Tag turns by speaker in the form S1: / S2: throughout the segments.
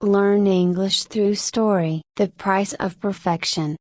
S1: Learn English through story. The price of perfection.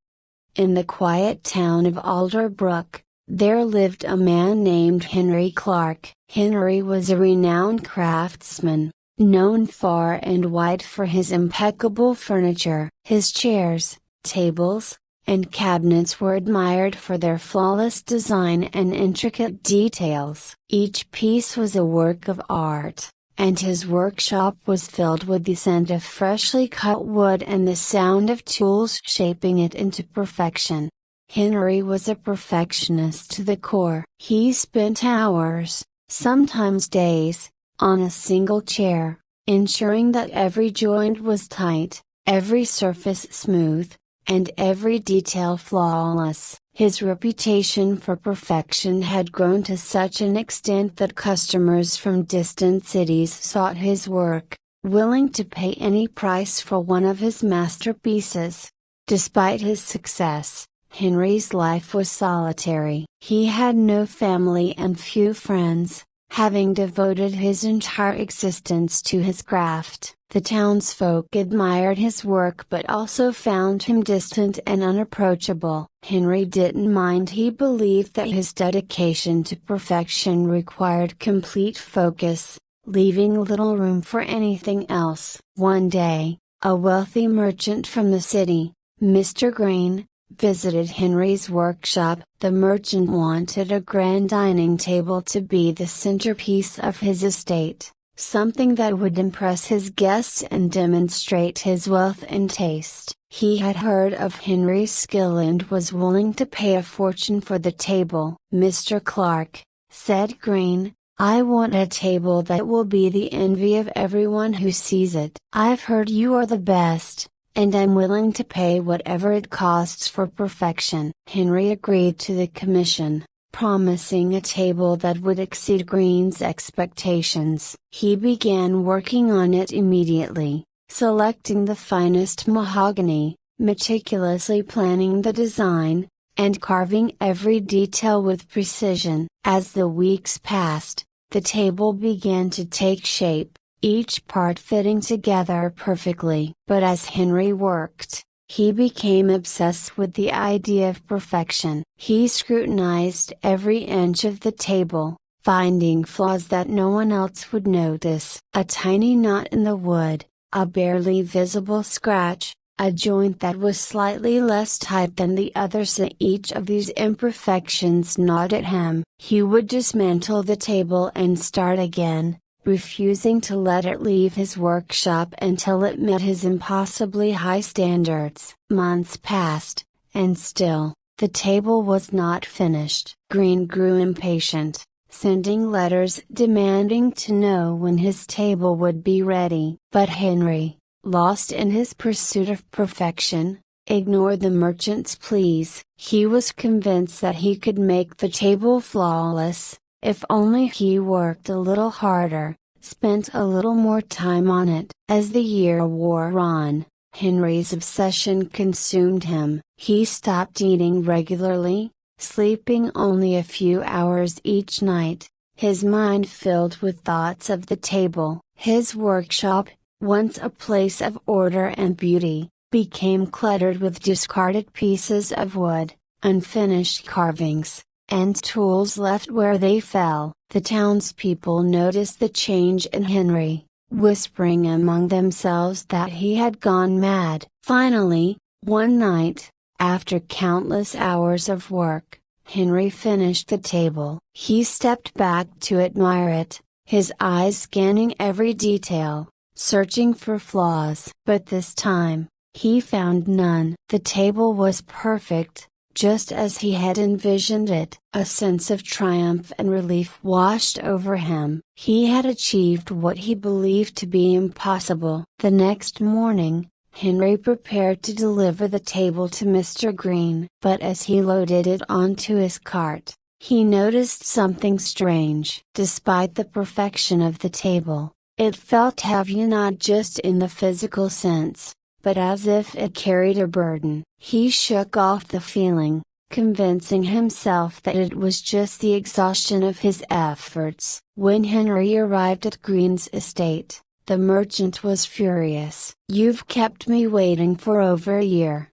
S1: In the quiet town of Alderbrook, there lived a man named Henry Clark. Henry was a renowned craftsman, known far and wide for his impeccable furniture. His chairs, tables, and cabinets were admired for their flawless design and intricate details. Each piece was a work of art, and his workshop was filled with the scent of freshly cut wood and the sound of tools shaping it into perfection. Henry was a perfectionist to the core. He spent hours, sometimes days, on a single chair, ensuring that every joint was tight, every surface smooth, and every detail flawless. His reputation for perfection had grown to such an extent that customers from distant cities sought his work, willing to pay any price for one of his masterpieces. Despite his success, Henry's life was solitary. He had no family and few friends, having devoted his entire existence to his craft. The townsfolk admired his work but also found him distant and unapproachable. Henry didn't mind. He believed that his dedication to perfection required complete focus, leaving little room for anything else. One day, a wealthy merchant from the city, Mr. Green, visited Henry's workshop. The merchant wanted a grand dining table to be the centerpiece of his estate, something that would impress his guests and demonstrate his wealth and taste. He had heard of Henry's skill and was willing to pay a fortune for the table. "Mr. Clark," said Green, "I want a table that will be the envy of everyone who sees it. I've heard you are the best, and I'm willing to pay whatever it costs for perfection." Henry agreed to the commission, promising a table that would exceed Green's expectations. He began working on it immediately, selecting the finest mahogany, meticulously planning the design, and carving every detail with precision. As the weeks passed, the table began to take shape, each part fitting together perfectly. But as Henry worked, he became obsessed with the idea of perfection. He scrutinized every inch of the table, finding flaws that no one else would notice. A tiny knot in the wood, a barely visible scratch, a joint that was slightly less tight than the others. Each of these imperfections gnawed at him. He would dismantle the table and start again, refusing to let it leave his workshop until it met his impossibly high standards. Months passed, and still, the table was not finished. Green grew impatient, sending letters demanding to know when his table would be ready. But Henry, lost in his pursuit of perfection, ignored the merchant's pleas. He was convinced that he could make the table flawless, if only he worked a little harder, spent a little more time on it. As the year wore on, Henry's obsession consumed him. He stopped eating regularly, sleeping only a few hours each night, his mind filled with thoughts of the table. His workshop, once a place of order and beauty, became cluttered with discarded pieces of wood, unfinished carvings, and tools left where they fell. The townspeople noticed the change in Henry, whispering among themselves that he had gone mad. Finally, one night, after countless hours of work, Henry finished the table. He stepped back to admire it, his eyes scanning every detail, searching for flaws. But this time, he found none. The table was perfect, just as he had envisioned it. A sense of triumph and relief washed over him. He had achieved what he believed to be impossible. The next morning, Henry prepared to deliver the table to Mr. Green. But as he loaded it onto his cart, he noticed something strange. Despite the perfection of the table, it felt heavy, not just in the physical sense, but as if it carried a burden. He shook off the feeling, convincing himself that it was just the exhaustion of his efforts. When Henry arrived at Green's estate, The merchant was furious. "You've kept me waiting for over a year,"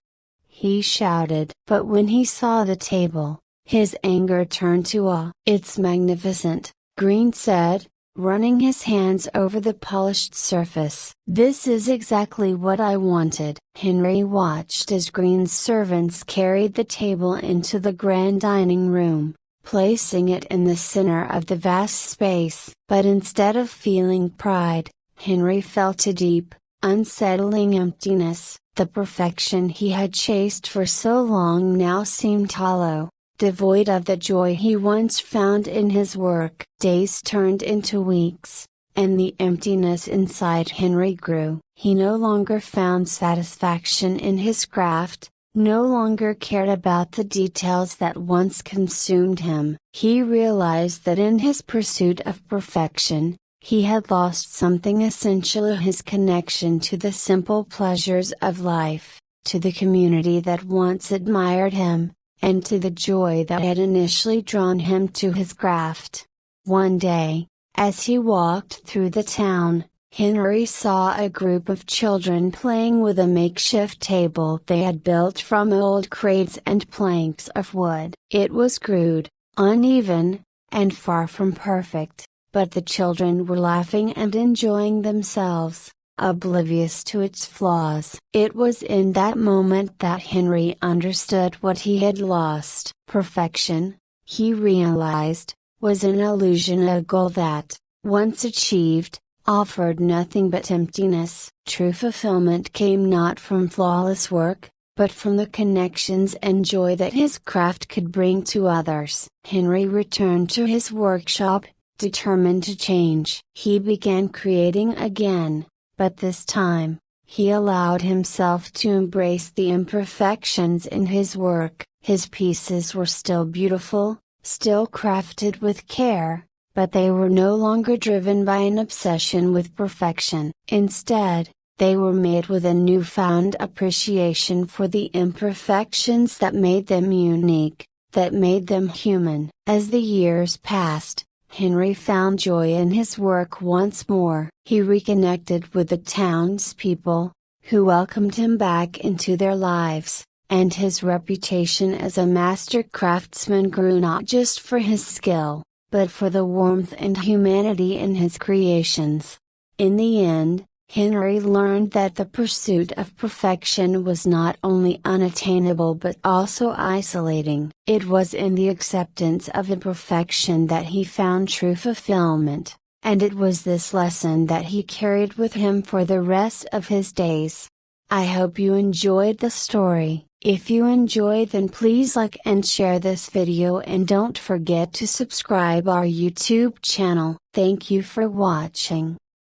S1: he shouted. But when he saw the table, his anger turned to awe. "It's magnificent," Green said, running his hands over the polished surface. "This is exactly what I wanted." Henry watched as Green's servants carried the table into the grand dining room, placing it in the center of the vast space. But instead of feeling pride, Henry felt a deep, unsettling emptiness. The perfection he had chased for so long now seemed hollow, devoid of the joy he once found in his work. Days turned into weeks, and the emptiness inside Henry grew. He no longer found satisfaction in his craft, no longer cared about the details that once consumed him. He realized that in his pursuit of perfection, he had lost something essential: his connection to the simple pleasures of life, to the community that once admired him, and to the joy that had initially drawn him to his craft. One day, as he walked through the town, Henry saw a group of children playing with a makeshift table they had built from old crates and planks of wood. It was crude, uneven, and far from perfect, but the children were laughing and enjoying themselves, oblivious to its flaws. It was in that moment that Henry understood what he had lost. Perfection, he realized, was an illusion, a goal that, once achieved, offered nothing but emptiness. True fulfillment came not from flawless work, but from the connections and joy that his craft could bring to others. Henry returned to his workshop, determined to change. He began creating again, but this time, he allowed himself to embrace the imperfections in his work. His pieces were still beautiful, still crafted with care, but they were no longer driven by an obsession with perfection. Instead, they were made with a newfound appreciation for the imperfections that made them unique, that made them human. As the years passed, Henry found joy in his work once more. He reconnected with the townspeople, who welcomed him back into their lives, and his reputation as a master craftsman grew not just for his skill, but for the warmth and humanity in his creations. In the end, Henry learned that the pursuit of perfection was not only unattainable but also isolating. It was in the acceptance of imperfection that he found true fulfillment, and it was this lesson that he carried with him for the rest of his days. I hope you enjoyed the story. If you enjoyed, then please like and share this video, and don't forget to subscribe our YouTube channel. Thank you for watching.